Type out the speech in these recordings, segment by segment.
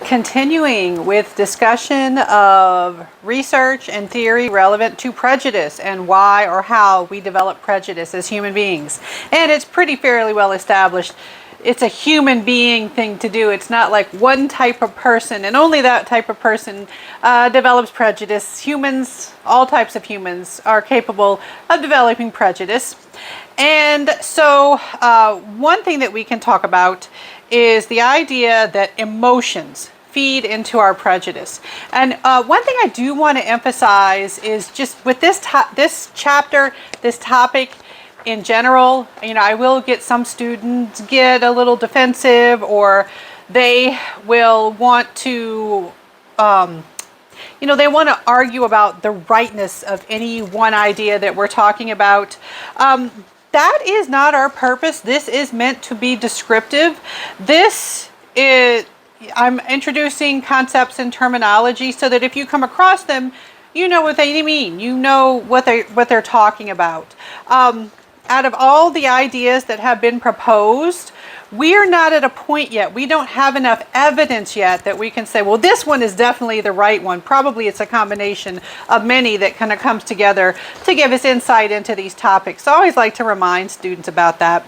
Continuing with discussion of research and theory relevant to prejudice and why or how we develop prejudice as human beings. And it's pretty fairly well established. It's a human being thing to do. It's not like one type of person and only that type of person develops prejudice. Humans, all types of humans, are capable of developing prejudice. And so one thing that we can talk about is the idea that emotions feed into our prejudice. And one thing I do want to emphasize is just with this chapter, this topic in general, I will get some students get a little defensive, or they will want to, they want to argue about the rightness of any one idea that we're talking about. That is not our purpose. This is meant to be descriptive. I'm introducing concepts and terminology so that if you come across them, you know what they mean. You know what they're talking about. Out of all the ideas that have been proposed, we are not at a point yet. We don't have enough evidence yet that we can say, well, this one is definitely the right one. Probably it's a combination of many that kind of comes together to give us insight into these topics. So I always like to remind students about that.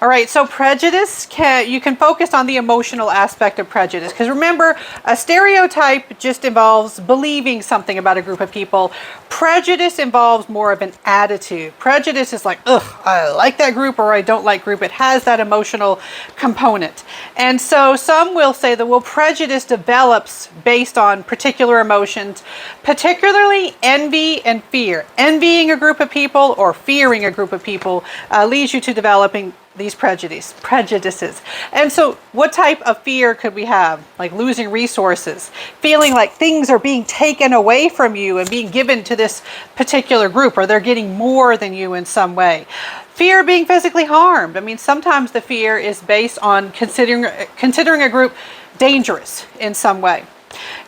All right, so prejudice, you can focus on the emotional aspect of prejudice. Because remember, a stereotype just involves believing something about a group of people. Prejudice involves more of an attitude. Prejudice is like, ugh, I like that group or I don't like group. It has that emotional component. And so some will say that, well, prejudice develops based on particular emotions, particularly envy and fear. Envying a group of people or fearing a group of people leads you to developing these prejudices. And so what type of fear could we have? Like losing resources, feeling like things are being taken away from you and being given to this particular group, or they're getting more than you in some way. Fear of being physically harmed. I mean, sometimes the fear is based on considering a group dangerous in some way.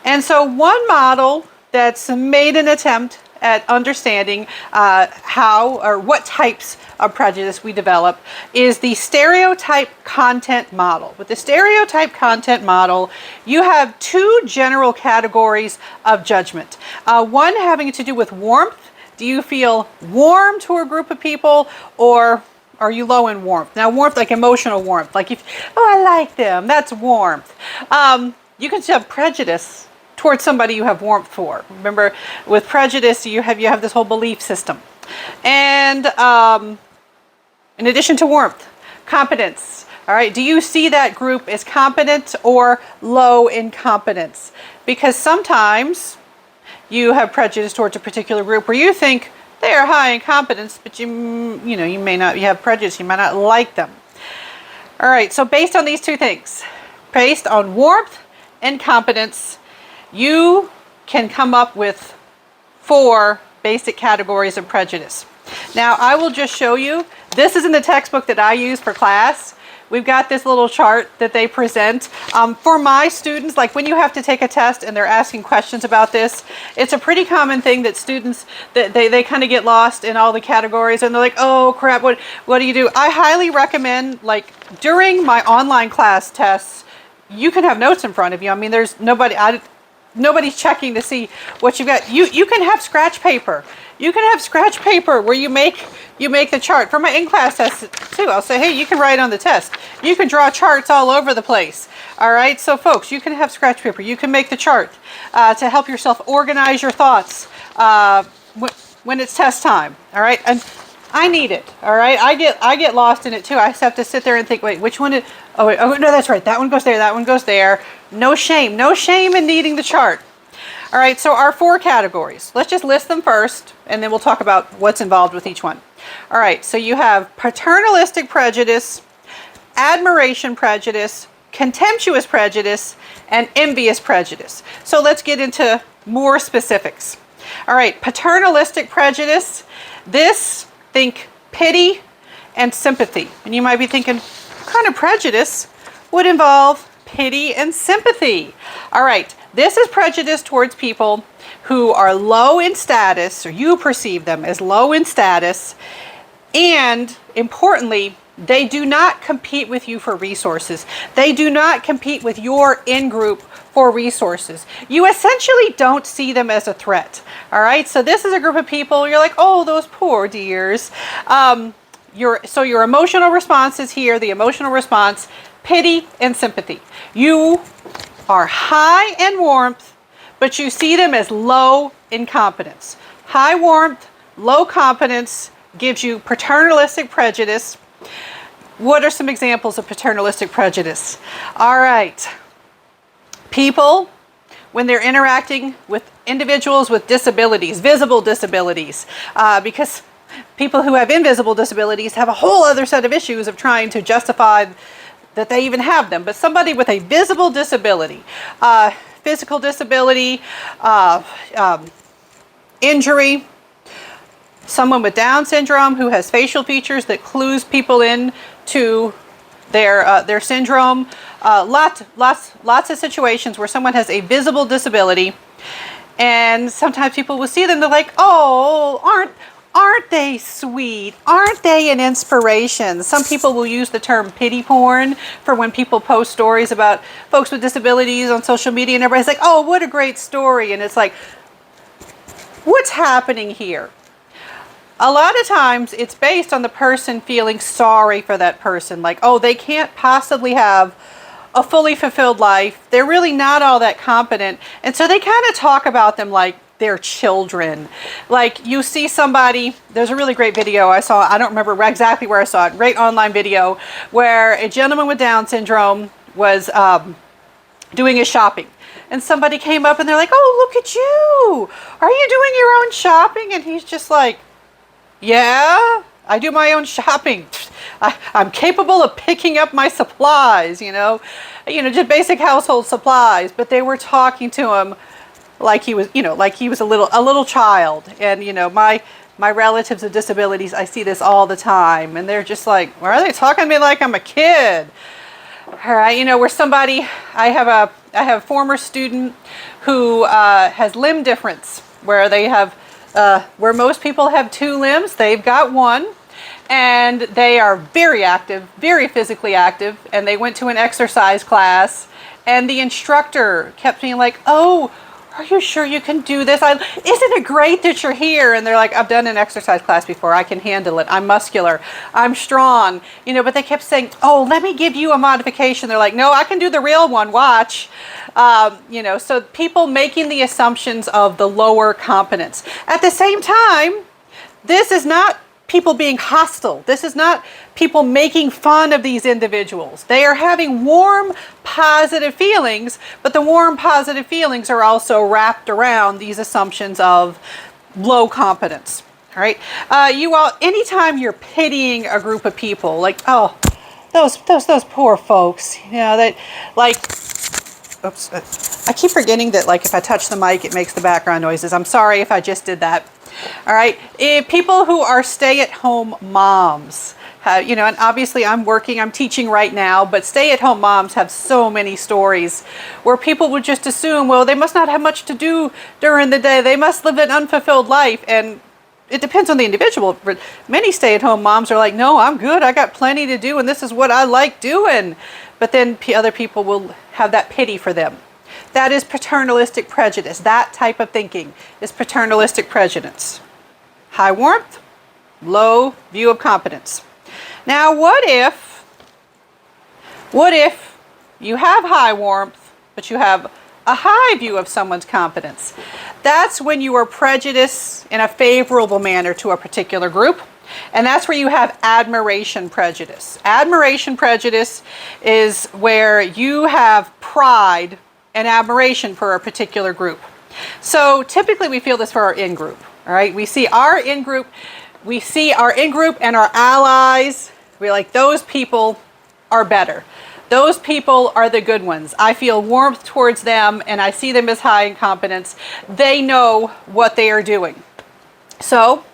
And so one model that's made an attempt at understanding how or what types of prejudice we develop is the stereotype content model. With the stereotype content model, you have two general categories of judgment. One having to do with warmth. Do you feel warm to a group of people, or are you low in warmth? Now, warmth, like emotional warmth, like I like them, that's warmth. You can have prejudice towards somebody you have warmth for. Remember, with prejudice, you have this whole belief system. And in addition to warmth, competence. All right, do you see that group as competent or low in competence? Because sometimes you have prejudice towards a particular group where you think they are high in competence, but you may not, you have prejudice, you might not like them. All right, so based on these two things, based on warmth and competence, you can come up with 4 basic categories of prejudice. Now, I will just show you. This is in the textbook that I use for class. We've got this little chart that they present. For my students, like when you have to take a test and they're asking questions about this, it's a pretty common thing that students, they kind of get lost in all the categories and they're like, oh crap, what do you do? I highly recommend, like during my online class tests, you can have notes in front of you. I mean, there's nobody's checking to see what you've got. You can have scratch paper. You can have scratch paper where you make the chart. For my in-class tests too, I'll say, hey, you can write on the test. You can draw charts all over the place. All right, so folks, you can have scratch paper. You can make the chart to help yourself organize your thoughts when it's test time. All right, and I need it. All right, I get lost in it too. I have to sit there and think, wait, which one? Oh no, that's right. That one goes there. That one goes there. No shame in needing the chart. All right, so our 4 categories. Let's just list them first, and then we'll talk about what's involved with each one. All right, so you have paternalistic prejudice, admiration prejudice, contemptuous prejudice, and envious prejudice. So let's get into more specifics. All right, paternalistic prejudice. This, think pity and sympathy. And you might be thinking, what kind of prejudice would involve pity and sympathy? All right, this is prejudice towards people who are low in status, or you perceive them as low in status, and importantly, They do not compete with you for resources. They do not compete with your in-group for resources. You essentially don't see them as a threat. All right, so this is a group of people, you're like, oh, those poor dears. Your emotional response is here, the emotional response, pity and sympathy. You are high in warmth, but you see them as low in competence. High warmth, low competence gives you paternalistic prejudice. What are some examples of paternalistic prejudice? All right. People, when they're interacting with individuals with disabilities, visible disabilities, because people who have invisible disabilities have a whole other set of issues of trying to justify that they even have them. But somebody with a visible disability, physical disability, injury, someone with Down syndrome who has facial features that clues people in to their syndrome. Lots of situations where someone has a visible disability, and sometimes people will see them. They're like, "Oh, aren't they sweet? Aren't they an inspiration?" Some people will use the term pity porn for when people post stories about folks with disabilities on social media, and everybody's like, "Oh, what a great story!" And it's like, what's happening here? A lot of times it's based on the person feeling sorry for that person. Like, oh, they can't possibly have a fully fulfilled life. They're really not all that competent. And so they kind of talk about them like they're children. Like you see somebody, there's a really great video I saw, I don't remember exactly where I saw it, great online video, where a gentleman with Down syndrome was doing his shopping. And somebody came up and they're like, "Oh, look at you. Are you doing your own shopping?" And he's just like, "Yeah, I do my own shopping. I'm capable of picking up my supplies, just basic household supplies." But they were talking to him like he was, a little child. And, my relatives with disabilities, I see this all the time. And they're just like, why are they talking to me like I'm a kid? All right, where somebody, I have a former student who has limb difference, where they have, where most people have 2 limbs, they've got 1, and they are very active, very physically active, and they went to an exercise class, and the instructor kept being like, "Oh, are you sure you can do this? Isn't it great that you're here?" And they're like, "I've done an exercise class before. I can handle it. I'm muscular. I'm strong." But they kept saying, "Oh, let me give you a modification." They're like, "No, I can do the real one. Watch." So people making the assumptions of the lower competence. At the same time, this is not people being hostile. This is not people making fun of these individuals. They are having warm, positive feelings, but the warm, positive feelings are also wrapped around these assumptions of low competence. All right. You all, anytime you're pitying a group of people, like, "Oh, those poor folks," that like. Oops, I keep forgetting that, like, if I touch the mic, it makes the background noises. I'm sorry if I just did that. All right. People who are stay-at-home moms, and obviously I'm teaching right now, but stay-at-home moms have so many stories where people would just assume, well, they must not have much to do during the day. They must live an unfulfilled life. And it depends on the individual. But many stay-at-home moms are like, "No, I'm good. I got plenty to do, and this is what I like doing." But then other people will have that pity for them. That is paternalistic prejudice. That type of thinking is paternalistic prejudice. High warmth, low view of competence. Now, what if you have high warmth, but you have a high view of someone's competence? That's when you are prejudiced in a favorable manner to a particular group. And that's where you have admiration prejudice. Admiration prejudice is where you have pride and admiration for a particular group. So typically we feel this for our in-group. All right, we see our in-group and our allies. We're like, those people are better. Those people are the good ones. I feel warmth towards them, and I see them as high in competence. They know what they are doing. So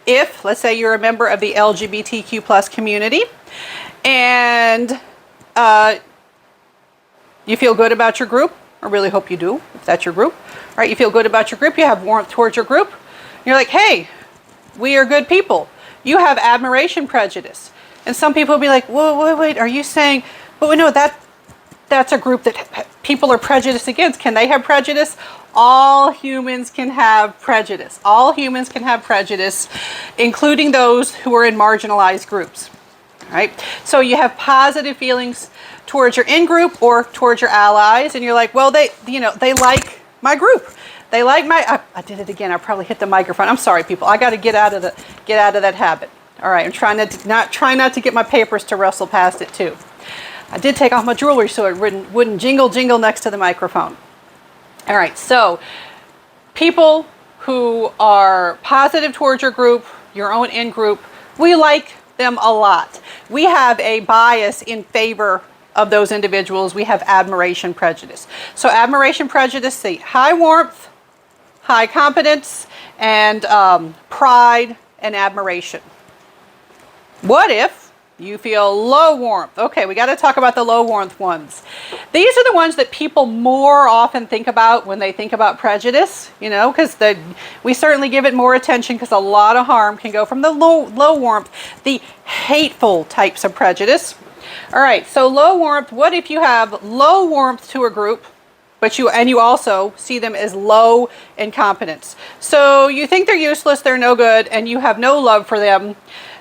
if, let's say, you're a member of the LGBTQ plus community, and you feel good about your group, I really hope you do, if that's your group. All right, you feel good about your group, you have warmth towards your group. You're like, "Hey, we are good people." You have admiration prejudice. And some people will be like, whoa, wait, are you saying, but no, that's a group that people are prejudiced against. Can they have prejudice? All humans can have prejudice. All humans can have prejudice, including those who are in marginalized groups. All right? So you have positive feelings towards your in-group or towards your allies, and you're like, well, they like my group. They like my, I did it again. I probably hit the microphone. I'm sorry, people. I got to get out of that habit. All right, I'm trying not to get my papers to rustle past it too. I did take off my jewelry so it wouldn't jingle next to the microphone. All right, so people who are positive towards your group, your own in-group, we like them a lot. We have a bias in favor of those individuals. We have admiration prejudice. So admiration prejudice, see, high warmth, high competence, and pride and admiration. What if you feel low warmth? Okay, we got to talk about the low warmth ones. These are the ones that people more often think about when they think about prejudice, because we certainly give it more attention because a lot of harm can go from the low warmth, the hateful types of prejudice. All right, so low warmth, what if you have low warmth to a group, but you also see them as low in competence? So you think they're useless, they're no good, and you have no love for them.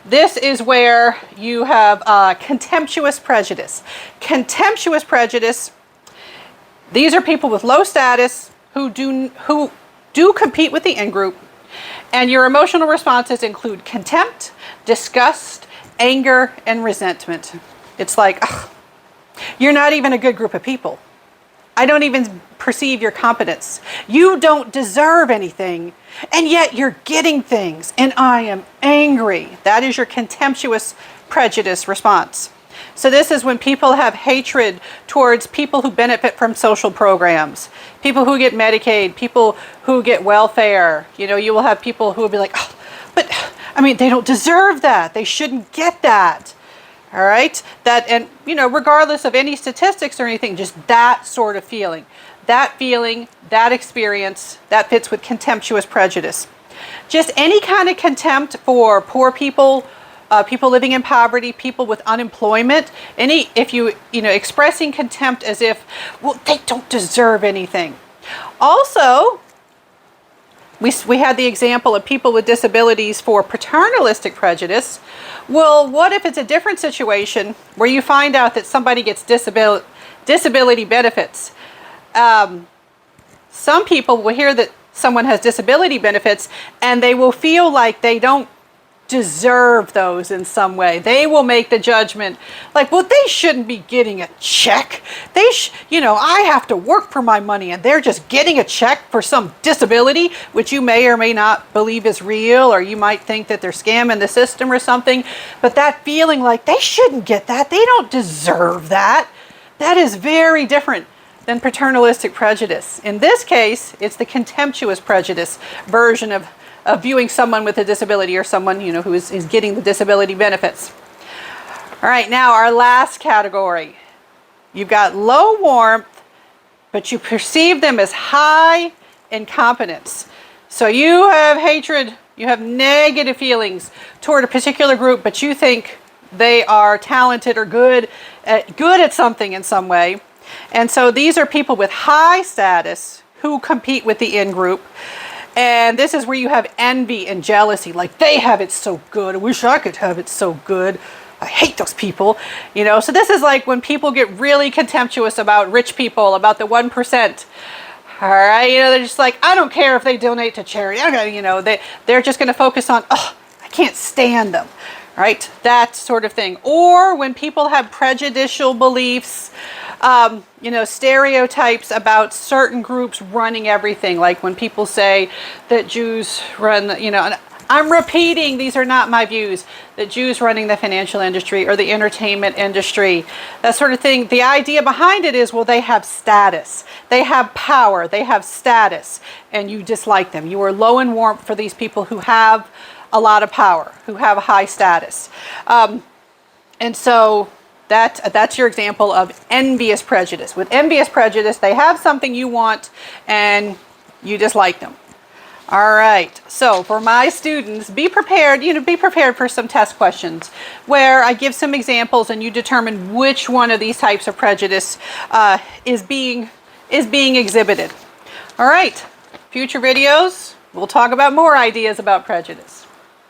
This is where you have contemptuous prejudice. Contemptuous prejudice, these are people with low status who do compete with the in-group, and your emotional responses include contempt, disgust, anger, and resentment. It's like, ugh, you're not even a good group of people. I don't even perceive your competence. You don't deserve anything, and yet you're getting things, and I am angry. That is your contemptuous prejudice response. So this is when people have hatred towards people who benefit from social programs, people who get Medicaid, people who get welfare. You will have people who will be like, oh, but they don't deserve that. They shouldn't get that. All right, and regardless of any statistics or anything, just that sort of feeling, that experience, that fits with contemptuous prejudice. Just any kind of contempt for poor people, people living in poverty, people with unemployment. If you expressing contempt as if, well, they don't deserve anything. Also, we had the example of people with disabilities for paternalistic prejudice. Well, what if it's a different situation where you find out that somebody gets disability benefits? Some people will hear that someone has disability benefits and they will feel like they don't deserve those in some way. They will make the judgment like, well, they shouldn't be getting a check. I have to work for my money and they're just getting a check for some disability, which you may or may not believe is real, or you might think that they're scamming the system or something. But that feeling like they shouldn't get that, they don't deserve that, that is very different than paternalistic prejudice. In this case, it's the contemptuous prejudice version of viewing someone with a disability or someone who is getting the disability benefits. All right, now our last category. You've got low warmth, but you perceive them as high in competence. So you have hatred, you have negative feelings toward a particular group, but you think they are talented or good at something in some way. And so these are people with high status who compete with the in-group. And this is where you have envy and jealousy, like they have it so good. I wish I could have it so good. I hate those people. So this is like when people get really contemptuous about rich people, about the 1%. All right, they're just like, I don't care if they donate to charity. They're just going to focus on, oh, I can't stand them. Right, that sort of thing. Or when people have prejudicial beliefs, stereotypes about certain groups running everything. Like when people say that Jews run, and I'm repeating, these are not my views, that Jews running the financial industry or the entertainment industry, that sort of thing. The idea behind it is, well, they have status, they have power, they have status, and you dislike them. You are low in warmth for these people who have a lot of power, who have a high status. And so that's your example of envious prejudice. With envious prejudice, they have something you want and you dislike them. All right, so for my students, be prepared, be prepared for some test questions where I give some examples and you determine which one of these types of prejudice is being exhibited. All right, future videos, we'll talk about more ideas about prejudice.